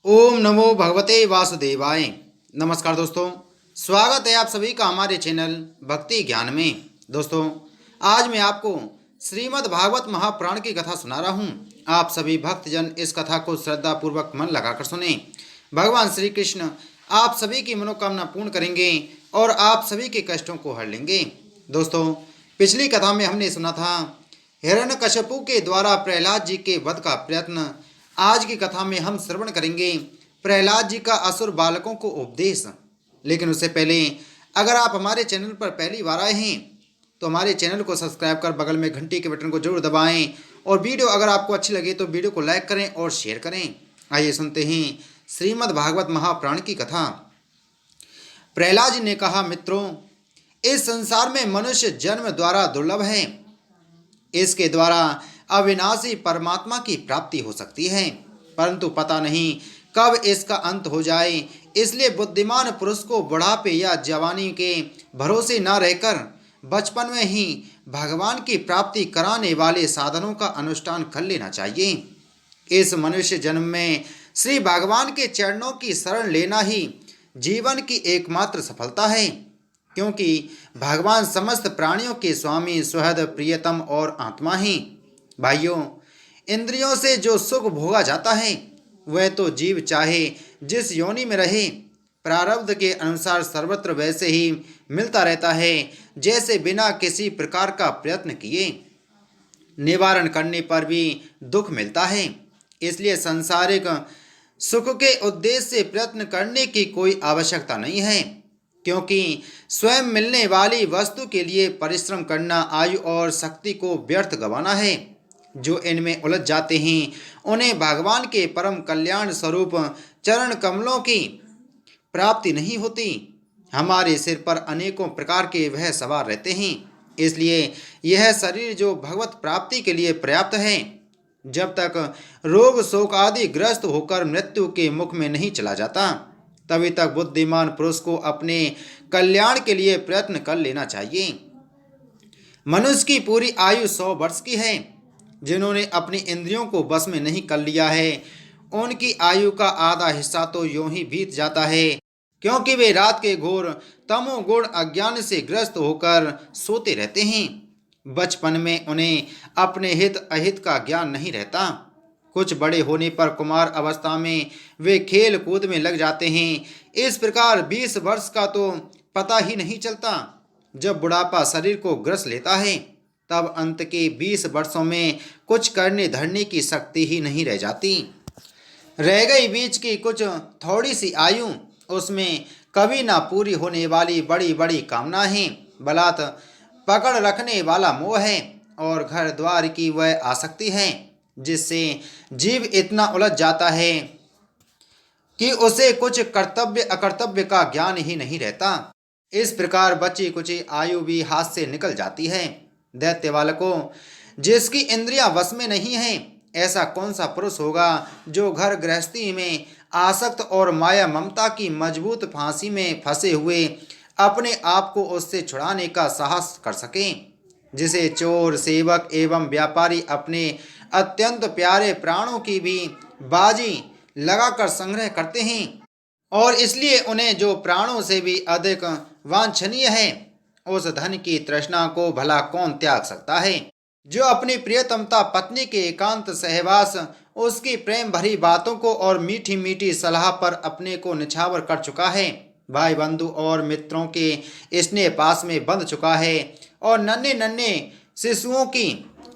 ओम नमो भगवते वासुदेवाय। नमस्कार दोस्तों, स्वागत है आप सभी का हमारे चैनल भक्ति ज्ञान में। दोस्तों, आज मैं आपको श्रीमद् भागवत महापुराण की कथा सुना रहा हूँ। आप सभी भक्तजन इस कथा को श्रद्धा पूर्वक मन लगाकर सुने। भगवान श्री कृष्ण आप सभी की मनोकामना पूर्ण करेंगे और आप सभी के कष्टों को हर लेंगे। दोस्तों, पिछली कथा में हमने सुना था हिरण्यकश्यपु के द्वारा प्रहलाद जी के वध का प्रयत्न। आज की कथा में हम श्रवण करेंगे प्रहलाद जी का असुर बालकों को उपदेश। लेकिन उससे पहले अगर आप हमारे चैनल पर पहली बार आए हैं तो हमारे चैनल को सब्सक्राइब कर बगल में घंटी के बटन को जरूर दबाएं और वीडियो अगर आपको अच्छी लगे तो वीडियो को लाइक करें और शेयर करें। आइए सुनते हैं श्रीमद् भागवत महापुराण की कथा। प्रहलाद जी ने कहा, मित्रों, इस संसार में मनुष्य जन्म द्वारा दुर्लभ है। इसके द्वारा अविनाशी परमात्मा की प्राप्ति हो सकती है, परंतु पता नहीं कब इसका अंत हो जाए। इसलिए बुद्धिमान पुरुष को बुढ़ापे या जवानी के भरोसे न रहकर बचपन में ही भगवान की प्राप्ति कराने वाले साधनों का अनुष्ठान कर लेना चाहिए। इस मनुष्य जन्म में श्री भगवान के चरणों की शरण लेना ही जीवन की एकमात्र सफलता है, क्योंकि भगवान समस्त प्राणियों के स्वामी, सुहृद, प्रियतम और आत्मा हैं। भाइयों, इंद्रियों से जो सुख भोगा जाता है वह तो जीव चाहे जिस योनि में रहे प्रारब्ध के अनुसार सर्वत्र वैसे ही मिलता रहता है जैसे बिना किसी प्रकार का प्रयत्न किए निवारण करने पर भी दुख मिलता है। इसलिए सांसारिक सुख के उद्देश्य से प्रयत्न करने की कोई आवश्यकता नहीं है, क्योंकि स्वयं मिलने वाली वस्तु के लिए परिश्रम करना आयु और शक्ति को व्यर्थ गंवाना है। जो इनमें उलझ जाते हैं उन्हें भगवान के परम कल्याण स्वरूप चरण कमलों की प्राप्ति नहीं होती। हमारे सिर पर अनेकों प्रकार के वह सवार रहते हैं, इसलिए यह शरीर जो भगवत प्राप्ति के लिए पर्याप्त है, जब तक रोग शोक आदि ग्रस्त होकर मृत्यु के मुख में नहीं चला जाता तभी तक बुद्धिमान पुरुष को अपने कल्याण के लिए प्रयत्न कर लेना चाहिए। मनुष्य की पूरी आयु 100 वर्ष की है। जिन्होंने अपनी इंद्रियों को बस में नहीं कर लिया है उनकी आयु का आधा हिस्सा तो यूं ही बीत जाता है, क्योंकि वे रात के घोर तमोगुण अज्ञान से ग्रस्त होकर सोते रहते हैं। बचपन में उन्हें अपने हित अहित का ज्ञान नहीं रहता। कुछ बड़े होने पर कुमार अवस्था में वे खेल कूद में लग जाते हैं। इस प्रकार 20 वर्ष का तो पता ही नहीं चलता। जब बुढ़ापा शरीर को ग्रस लेता है तब अंत के 20 वर्षों में कुछ करने धरने की शक्ति ही नहीं रह जाती। रह गई बीच की कुछ थोड़ी सी आयु, उसमें कभी ना पूरी होने वाली बड़ी बड़ी कामनाएं हैं, बलात् पकड़ रखने वाला मोह है और घर द्वार की वह आसक्ति है, जिससे जीव इतना उलझ जाता है कि उसे कुछ कर्तव्य अकर्तव्य का ज्ञान ही नहीं रहता। इस प्रकार बची कुची आयु भी हाथ से निकल जाती है। दैत्य बालकों, जिसकी इंद्रियां वश में नहीं है, ऐसा कौन सा पुरुष होगा जो घर गृहस्थी में आसक्त और माया ममता की मजबूत फांसी में फंसे हुए अपने आप को उससे छुड़ाने का साहस कर सके, जिसे चोर, सेवक एवं व्यापारी अपने अत्यंत प्यारे प्राणों की भी बाजी लगाकर संग्रह करते हैं, और इसलिए उन्हें जो प्राणों से भी अधिक वांछनीय है उस धन की तृष्णा को भला कौन त्याग सकता है। जो अपनी प्रियतमता पत्नी के एकांत सहवास, उसकी प्रेम भरी बातों को और मीठी मीठी सलाह पर अपने को निछावर कर चुका है, भाई बंधु और मित्रों के स्नेह पास में बंध चुका है और नन्हे नन्हे शिशुओं की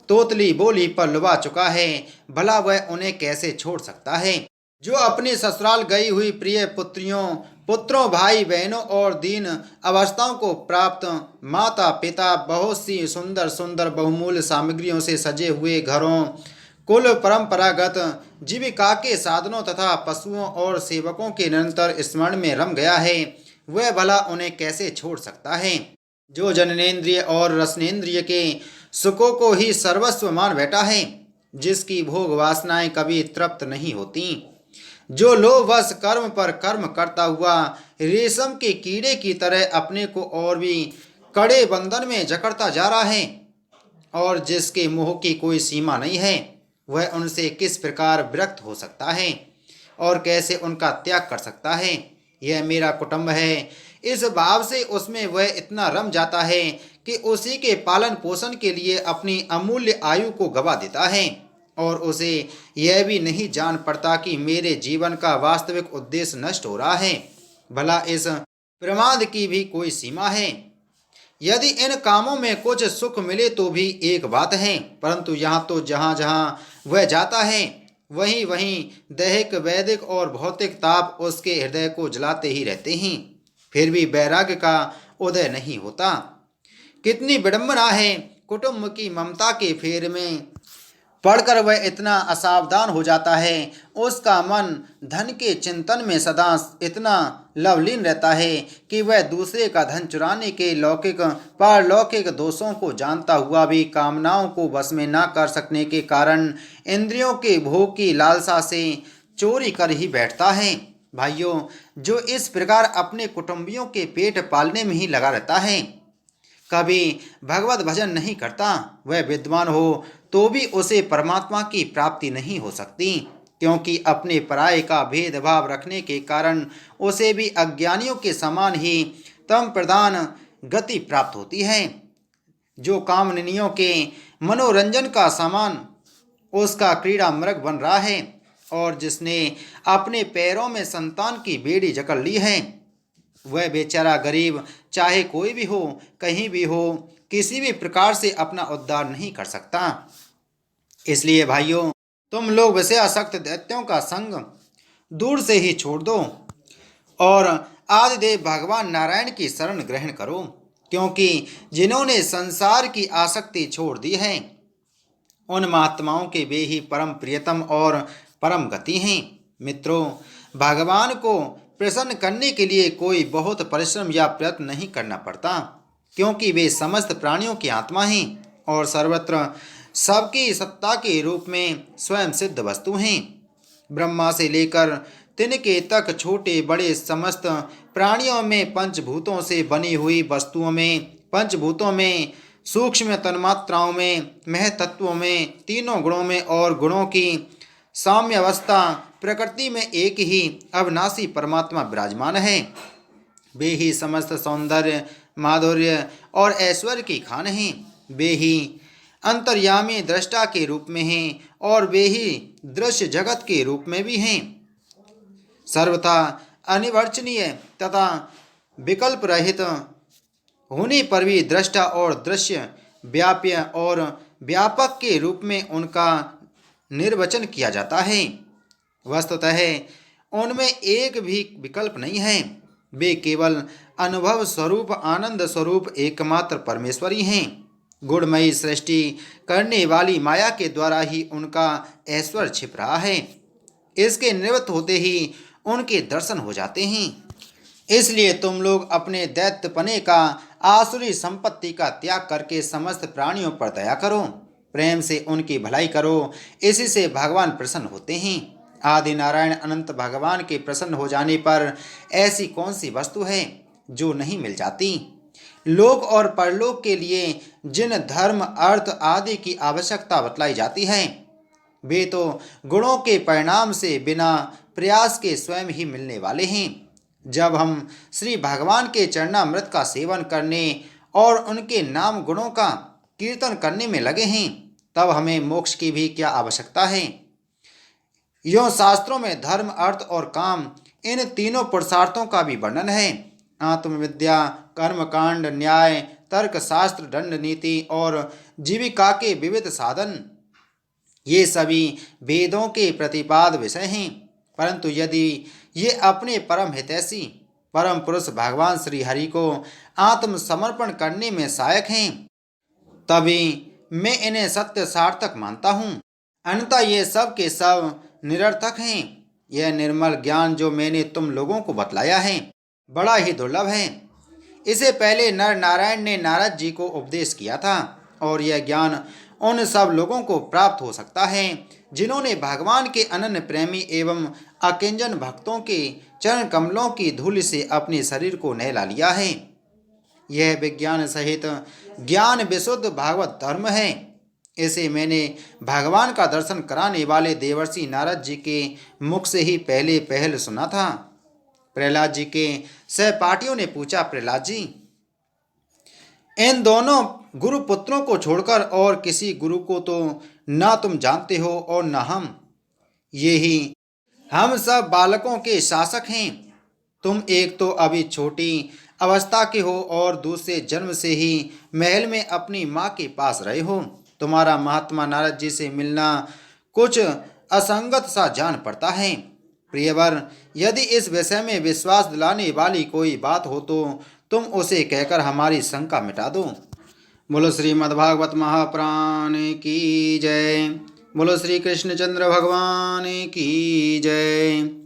तोतली बोली पर लुभा चुका है, भला वह उन्हें कैसे छोड़ सकता है। जो अपनी ससुराल गई हुई प्रिय पुत्रियों, पुत्रों, भाई बहनों और दीन अवस्थाओं को प्राप्त माता पिता, बहुत सी सुंदर सुंदर बहुमूल्य सामग्रियों से सजे हुए घरों, कुल परंपरागत जीविका के साधनों तथा पशुओं और सेवकों के निरंतर स्मरण में रम गया है, वह भला उन्हें कैसे छोड़ सकता है। जो जननेन्द्रिय और रसनेन्द्रिय के सुखों को ही सर्वस्व मान बैठा है, जिसकी भोग वासनाएं कभी तृप्त नहीं होती, जो लोभवश कर्म पर कर्म करता हुआ रेशम के कीड़े की तरह अपने को और भी कड़े बंधन में जकड़ता जा रहा है, और जिसके मोह की कोई सीमा नहीं है, वह उनसे किस प्रकार विरक्त हो सकता है। और कैसे उनका त्याग कर सकता है। यह मेरा कुटुंब है, इस भाव से उसमें वह इतना रम जाता है कि उसी के पालन पोषण के लिए अपनी अमूल्य आयु को गवा देता है और उसे यह भी नहीं जान पड़ता कि मेरे जीवन का वास्तविक उद्देश्य नष्ट हो रहा है। भला इस प्रमाद की भी कोई सीमा है? यदि इन कामों में कुछ सुख मिले तो भी एक बात है, परंतु यहाँ तो जहाँ जहाँ वह जाता है वहीं वहीं दैहिक वैदिक और भौतिक ताप उसके हृदय को जलाते ही रहते हैं, फिर भी वैराग्य का उदय नहीं होता। कितनी विडंबना है, कुटुंब की ममता के फेर में पढ़कर वह इतना असावधान हो जाता है। उसका मन धन के चिंतन में सदा इतना लवलीन रहता है कि वह दूसरे का धन चुराने के लौकिक पारलौकिक दोषों को जानता हुआ भी कामनाओं को बस में न कर सकने के कारण इंद्रियों के भोग की लालसा से चोरी कर ही बैठता है। भाइयों, जो इस प्रकार अपने कुटुंबियों के पेट पालने में ही लगा रहता है, कभी भगवत भजन नहीं करता, वह विद्वान हो तो भी उसे परमात्मा की प्राप्ति नहीं हो सकती, क्योंकि अपने पराये का भेदभाव रखने के कारण उसे भी अज्ञानियों के समान ही तम प्रधान गति प्राप्त होती है। जो कामनियों के मनोरंजन का सामान उसका क्रीड़ा मृग बन रहा है और जिसने अपने पैरों में संतान की बेड़ी जकड़ ली है, वह बेचारा गरीब चाहे कोई भी हो, कहीं भी हो, किसी भी प्रकार से अपना उद्धार नहीं कर सकता। इसलिए भाइयों, तुम लोग विषयासक्त दैत्यों का संग दूर से ही छोड़ दो और आदिदेव भगवान नारायण की शरण ग्रहण करो, क्योंकि जिन्होंने संसार की आसक्ति छोड़ दी है उन महात्माओं के वे ही परम प्रियतम और परम गति हैं। मित्रों, भगवान को प्रसन्न करने के लिए कोई बहुत परिश्रम या प्रयत्न नहीं करना पड़ता, क्योंकि वे समस्त प्राणियों की आत्मा हैं और सर्वत्र सबकी सत्ता के रूप में स्वयं सिद्ध वस्तु हैं। ब्रह्मा से लेकर तिनके तक छोटे बड़े समस्त प्राणियों में, पंचभूतों से बनी हुई वस्तुओं में, पंचभूतों में, सूक्ष्म तन्मात्राओं में, महतत्वों में, तीनों गुणों में और गुणों की साम्यावस्था प्रकृति में एक ही अविनाशी परमात्मा विराजमान है। वे ही समस्त सौंदर्य, माधुर्य और ऐश्वर्य की खान हैं। वे ही अंतर्यामी दृष्टा के रूप में हैं और वे ही दृश्य जगत के रूप में भी हैं। सर्वथा अनिवर्चनीय तथा विकल्प रहित होने पर भी दृष्टा और दृश्य, व्याप्य और व्यापक के रूप में उनका निर्वचन किया जाता है। वस्तुतः उनमें एक भी विकल्प नहीं है। वे केवल अनुभव स्वरूप, आनंद स्वरूप एकमात्र परमेश्वरी हैं। गुणमयी सृष्टि करने वाली माया के द्वारा ही उनका ऐश्वर्य छिप रहा है। इसके निवृत्त होते ही उनके दर्शन हो जाते हैं। इसलिए तुम लोग अपने दैत्यपने का, आसुरी संपत्ति का त्याग करके समस्त प्राणियों पर दया करो, प्रेम से उनकी भलाई करो। इसी से भगवान प्रसन्न होते हैं। आदि नारायण अनंत भगवान के प्रसन्न हो जाने पर ऐसी कौन सी वस्तु है जो नहीं मिल जाती? लोक और परलोक के लिए जिन धर्म, अर्थ आदि की आवश्यकता बतलाई जाती है, वे तो गुणों के परिणाम से बिना प्रयास के स्वयं ही मिलने वाले हैं। जब हम श्री भगवान के चरणामृत का सेवन करने और उनके नाम गुणों का कीर्तन करने में लगे हैं, तब हमें मोक्ष की भी क्या आवश्यकता है? यों शास्त्रों में धर्म, अर्थ और काम, इन तीनों पुरुषार्थों का भी वर्णन है। आत्मविद्या, कर्मकांड, न्याय, तर्क शास्त्र, दंड नीति और जीविका के विविध साधन, ये सभी वेदों के प्रतिपाद विषय हैं। परंतु यदि ये अपने परम हितैषी परम पुरुष भगवान श्री हरि को आत्मसमर्पण करने में सहायक हैं, तभी मैं इन्हें सत्य सार्थक मानता हूँ। अन्यथा ये सब के सब निरर्थक हैं। यह निर्मल ज्ञान जो मैंने तुम लोगों को बतलाया है बड़ा ही दुर्लभ है। इसे पहले नर नारायण ने नारद जी को उपदेश किया था और यह ज्ञान उन सब लोगों को प्राप्त हो सकता है जिन्होंने भगवान के अनन्य प्रेमी एवं अकिंचन भक्तों के चरण कमलों की धूल से अपने शरीर को नहला लिया है। यह विज्ञान सहित ज्ञान विशुद्ध भागवत धर्म है। ऐसे मैंने भगवान का दर्शन कराने वाले देवर्षि नारद जी के मुख से ही पहल सुना था। प्रहलाद जी के सहपाठियों ने पूछा, प्रहलाद जी, इन दोनों गुरु पुत्रों को छोड़कर और किसी गुरु को तो ना तुम जानते हो और न हम। ये ही हम सब बालकों के शासक हैं। तुम एक तो अभी छोटी अवस्था के हो और दूसरे जन्म से ही महल में अपनी माँ के पास रहे हो। तुम्हारा महात्मा नारद जी से मिलना कुछ असंगत सा जान पड़ता है। प्रियवर, यदि इस विषय में विश्वास दिलाने वाली कोई बात हो तो तुम उसे कहकर हमारी शंका मिटा दो। बोलो श्रीमद्भागवत महापुराण की जय। बोलो श्री कृष्णचंद्र भगवान की जय।